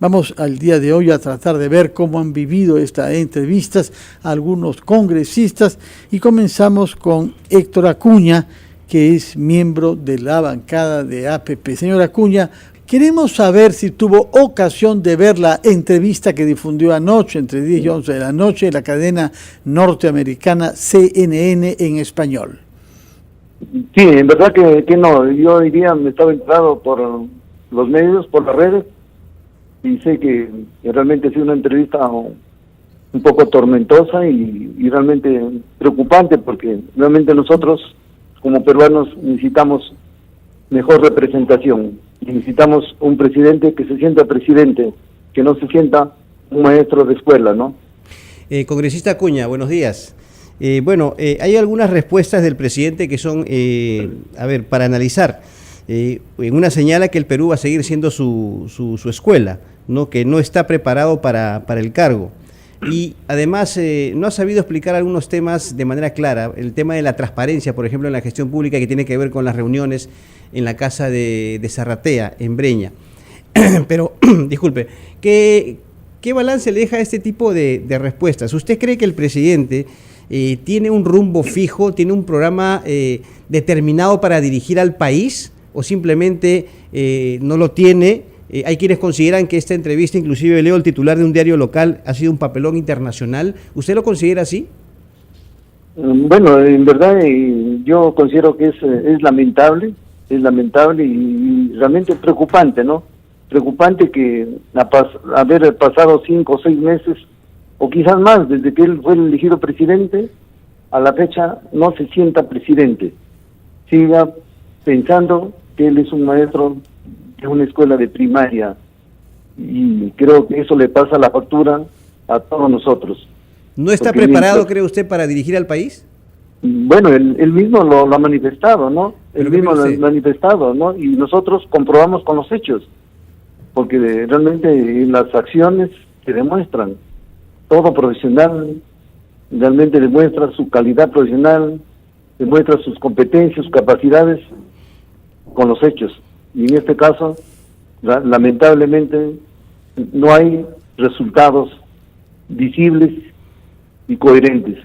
Vamos al día de hoy a tratar de ver cómo han vivido estas entrevistas algunos congresistas y comenzamos con Héctor Acuña, que es miembro de la bancada de APP. Señor Acuña, queremos saber si tuvo ocasión de ver la entrevista que difundió anoche, entre 10 y 11 de la noche, en la cadena norteamericana CNN en español. Sí, en verdad que no. Yo hoy día me estaba entrado por los medios, por las redes, y sé que realmente ha sido una entrevista un poco tormentosa y realmente preocupante, porque realmente nosotros como peruanos necesitamos mejor representación. Necesitamos un presidente que se sienta presidente, que no se sienta un maestro de escuela, ¿no? Congresista Acuña, buenos días. Hay algunas respuestas del presidente que son, para analizar. En una señala que el Perú va a seguir siendo su escuela, ¿no? Que no está preparado para el cargo. Y además no ha sabido explicar algunos temas de manera clara. El tema de la transparencia, por ejemplo, en la gestión pública, que tiene que ver con las reuniones en la casa de Zarratea, en Breña. Pero, disculpe, ¿qué balance le deja a este tipo de respuestas? ¿Usted cree que el presidente tiene un rumbo fijo, tiene un programa determinado para dirigir al país, o simplemente no lo tiene? Hay quienes consideran que esta entrevista, inclusive leo el titular de un diario local, ha sido un papelón internacional. ¿Usted lo considera así? Bueno, en verdad yo considero que es lamentable y realmente preocupante, ¿no? Preocupante que haber pasado 5 o 6 meses, o quizás más, desde que él fue elegido presidente, a la fecha no se sienta presidente. Siga pensando que él es un maestro de una escuela de primaria, y creo que eso le pasa la factura a todos nosotros. ¿No está preparado, cree usted, para dirigir al país? Bueno, él mismo lo ha manifestado, ¿no? Él mismo lo ha manifestado, ¿no? Y nosotros comprobamos con los hechos, porque realmente en las acciones se demuestran. Todo profesional realmente demuestra su calidad profesional, demuestra sus competencias, sus capacidades con los hechos. Y en este caso, lamentablemente, no hay resultados visibles y coherentes.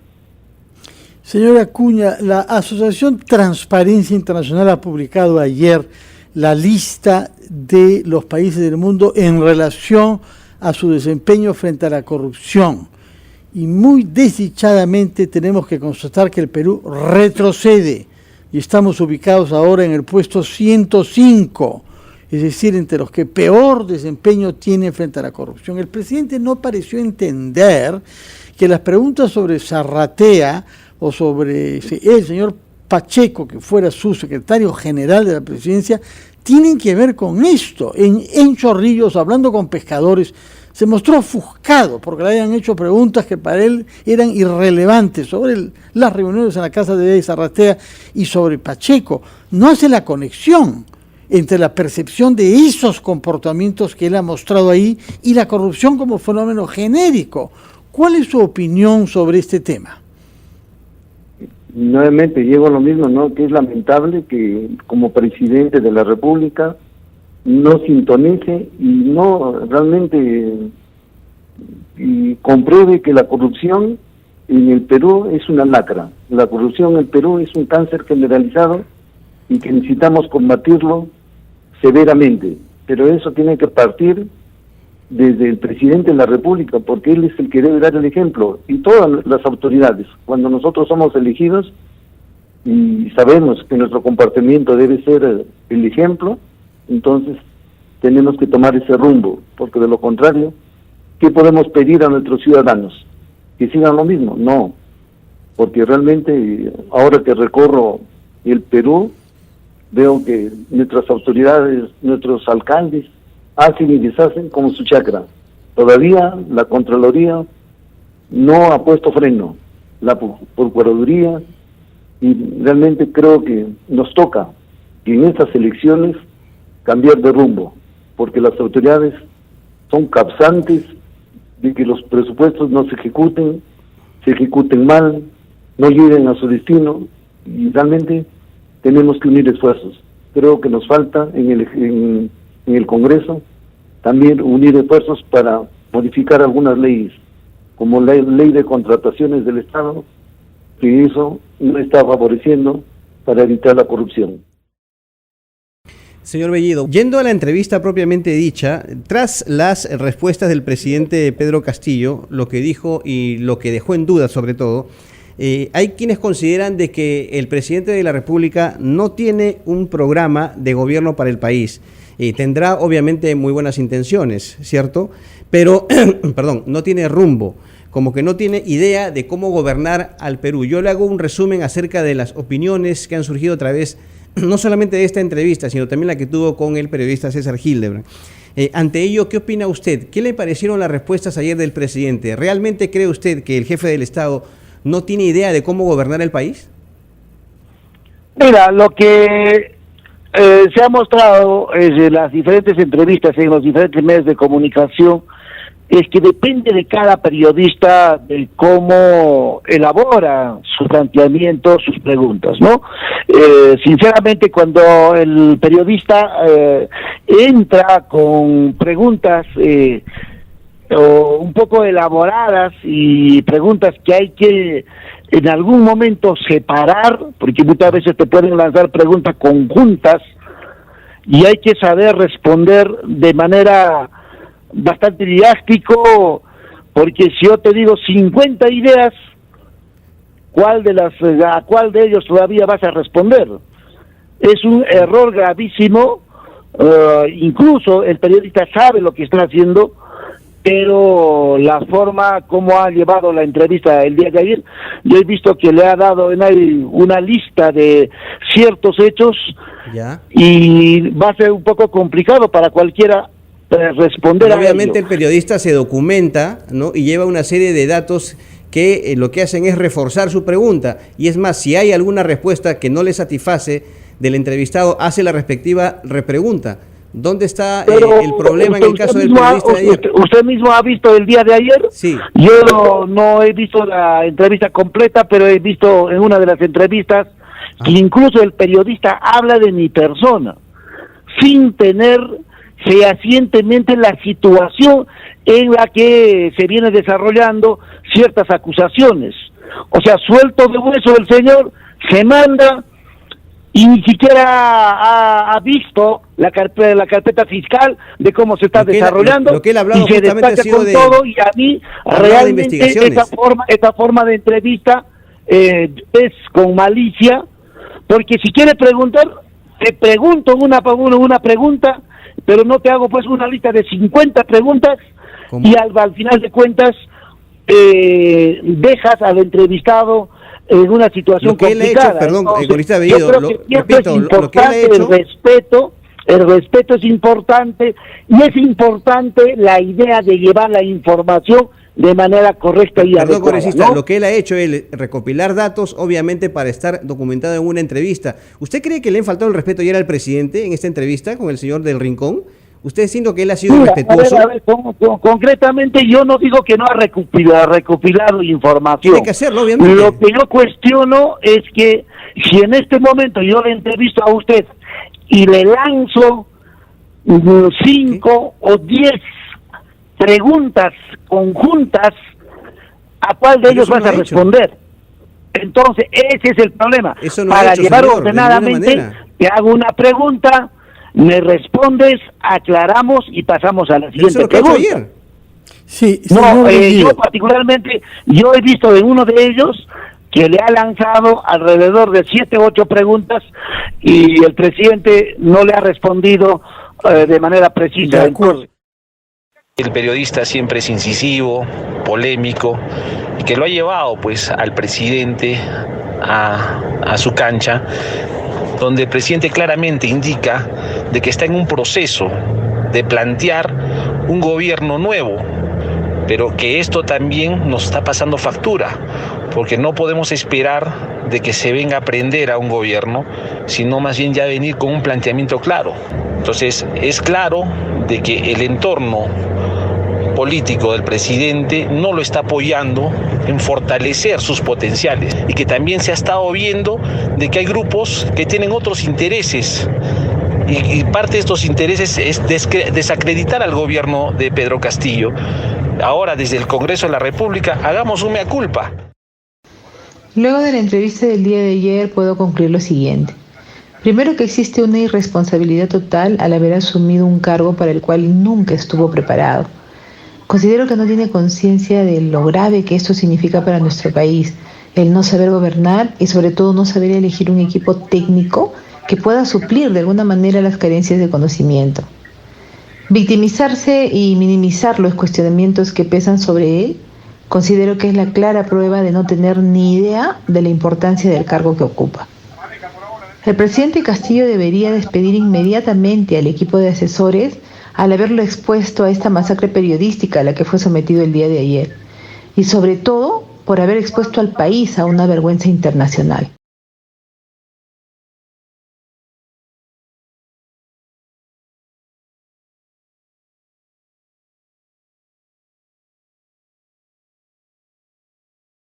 Señora Acuña, la Asociación Transparencia Internacional ha publicado ayer la lista de los países del mundo en relación a su desempeño frente a la corrupción. Y muy desdichadamente tenemos que constatar que el Perú retrocede y estamos ubicados ahora en el puesto 105, es decir, entre los que peor desempeño tienen frente a la corrupción. El presidente no pareció entender que las preguntas sobre Zarratea o sobre el señor Pacheco, que fuera su secretario general de la presidencia, tienen que ver con esto. En Chorrillos, hablando con pescadores, se mostró ofuscado porque le habían hecho preguntas que para él eran irrelevantes sobre las reuniones en la casa de Zarratea y sobre Pacheco. No hace la conexión entre la percepción de esos comportamientos que él ha mostrado ahí y la corrupción como fenómeno genérico. ¿Cuál es su opinión sobre este tema? Nuevamente llego a lo mismo, ¿no? Que es lamentable que como presidente de la República no sintonice y no realmente compruebe que la corrupción en el Perú es una lacra. La corrupción en el Perú es un cáncer generalizado y que necesitamos combatirlo severamente. Pero eso tiene que partir desde el presidente de la República, porque él es el que debe dar el ejemplo, y todas las autoridades. Cuando nosotros somos elegidos y sabemos que nuestro comportamiento debe ser el ejemplo, entonces tenemos que tomar ese rumbo, porque de lo contrario, ¿qué podemos pedir a nuestros ciudadanos? ¿Que sigan lo mismo? No, porque realmente ahora que recorro el Perú, veo que nuestras autoridades, nuestros alcaldes, hacen y deshacen como su chacra. Todavía la Contraloría no ha puesto freno, la Procuraduría, y realmente creo que nos toca que en estas elecciones cambiar de rumbo, porque las autoridades son causantes de que los presupuestos no se ejecuten mal, no lleguen a su destino, y realmente tenemos que unir esfuerzos. Creo que nos falta en el Congreso también unir esfuerzos para modificar algunas leyes, como la ley de contrataciones del Estado, que eso no está favoreciendo para evitar la corrupción. Señor Bellido, yendo a la entrevista propiamente dicha, tras las respuestas del presidente Pedro Castillo, lo que dijo y lo que dejó en duda sobre todo, hay quienes consideran de que el presidente de la República no tiene un programa de gobierno para el país. Tendrá obviamente muy buenas intenciones, ¿cierto? Pero, perdón, no tiene rumbo, como que no tiene idea de cómo gobernar al Perú. Yo le hago un resumen acerca de las opiniones que han surgido a través no solamente de esta entrevista, sino también la que tuvo con el periodista César Hildebrand. Ante ello, ¿qué opina usted? ¿Qué le parecieron las respuestas ayer del presidente? ¿Realmente cree usted que el jefe del Estado no tiene idea de cómo gobernar el país? Mira, lo que se ha mostrado en las diferentes entrevistas en los diferentes medios de comunicación es que depende de cada periodista de cómo elabora su planteamiento, sus preguntas, ¿no? Sinceramente, cuando el periodista entra con preguntas un poco elaboradas y preguntas que hay que en algún momento separar, porque muchas veces te pueden lanzar preguntas conjuntas y hay que saber responder de manera bastante didáctico, porque si yo te digo 50 ideas, ¿a cuál de ellos todavía vas a responder? Es un error gravísimo. Incluso el periodista sabe lo que está haciendo, pero la forma como ha llevado la entrevista el día de ayer, yo he visto que le ha dado una lista de ciertos hechos. ¿Ya? Y va a ser un poco complicado para cualquiera responder. Pero obviamente el periodista se documenta, ¿no? Y lleva una serie de datos que lo que hacen es reforzar su pregunta, y es más, si hay alguna respuesta que no le satisface del entrevistado, hace la respectiva repregunta. ¿Dónde está el problema en el caso del periodista de ayer? ¿Usted mismo ha visto el día de ayer? Sí. Yo no he visto la entrevista completa, pero he visto en una de las entrevistas que incluso el periodista habla de mi persona, sin tener fehacientemente la situación en la que se viene desarrollando ciertas acusaciones. O sea, suelto de hueso el señor, se manda y ni siquiera ha visto la carpeta fiscal de cómo se está desarrollando, lo que él ha hablado y se destaca con todo, y a mí realmente esta forma de entrevista es con malicia, porque si quiere preguntar, te pregunto una pregunta, pero no te hago pues una lista de 50 preguntas. ¿Cómo? Y al final de cuentas dejas al entrevistado en una situación complicada. Perdón, Entonces, yo creo que repito, es importante el respeto es importante, y es importante la idea de llevar la información de manera correcta y adecuada. Congresista, ¿no? Lo que él ha hecho es recopilar datos, obviamente para estar documentado en una entrevista. ¿Usted cree que le han faltado el respeto ayer al presidente en esta entrevista con el señor del Rincón? ¿Usted siente que él ha sido respetuoso? A ver, concretamente yo no digo que no ha recopilado información. Tiene que hacerlo, obviamente. Lo que yo cuestiono es que si en este momento yo le entrevisto a usted y le lanzo 5 o 10 preguntas conjuntas, ¿a cuál de ellos vas a responder? Entonces, ese es el problema. Para llevar ordenadamente, te hago una pregunta, me respondes, aclaramos y pasamos a la siguiente pregunta. Sí, yo particularmente, yo he visto en uno de ellos que le ha lanzado alrededor de 7 u 8 preguntas y el presidente no le ha respondido de manera precisa. Entonces, el periodista siempre es incisivo, polémico, y que lo ha llevado pues al presidente a su cancha, donde el presidente claramente indica de que está en un proceso de plantear un gobierno nuevo, pero que esto también nos está pasando factura, porque no podemos esperar de que se venga a prender a un gobierno, sino más bien ya venir con un planteamiento claro. Entonces es claro de que el entorno político del presidente no lo está apoyando en fortalecer sus potenciales, y que también se ha estado viendo de que hay grupos que tienen otros intereses Y parte de estos intereses es desacreditar al gobierno de Pedro Castillo. Ahora, desde el Congreso de la República, hagamos un mea culpa. Luego de la entrevista del día de ayer, puedo concluir lo siguiente. Primero, que existe una irresponsabilidad total al haber asumido un cargo para el cual nunca estuvo preparado. Considero que no tiene conciencia de lo grave que esto significa para nuestro país, el no saber gobernar y sobre todo no saber elegir un equipo técnico que pueda suplir de alguna manera las carencias de conocimiento. Victimizarse y minimizar los cuestionamientos que pesan sobre él, considero que es la clara prueba de no tener ni idea de la importancia del cargo que ocupa. El presidente Castillo debería despedir inmediatamente al equipo de asesores al haberlo expuesto a esta masacre periodística a la que fue sometido el día de ayer, y sobre todo por haber expuesto al país a una vergüenza internacional.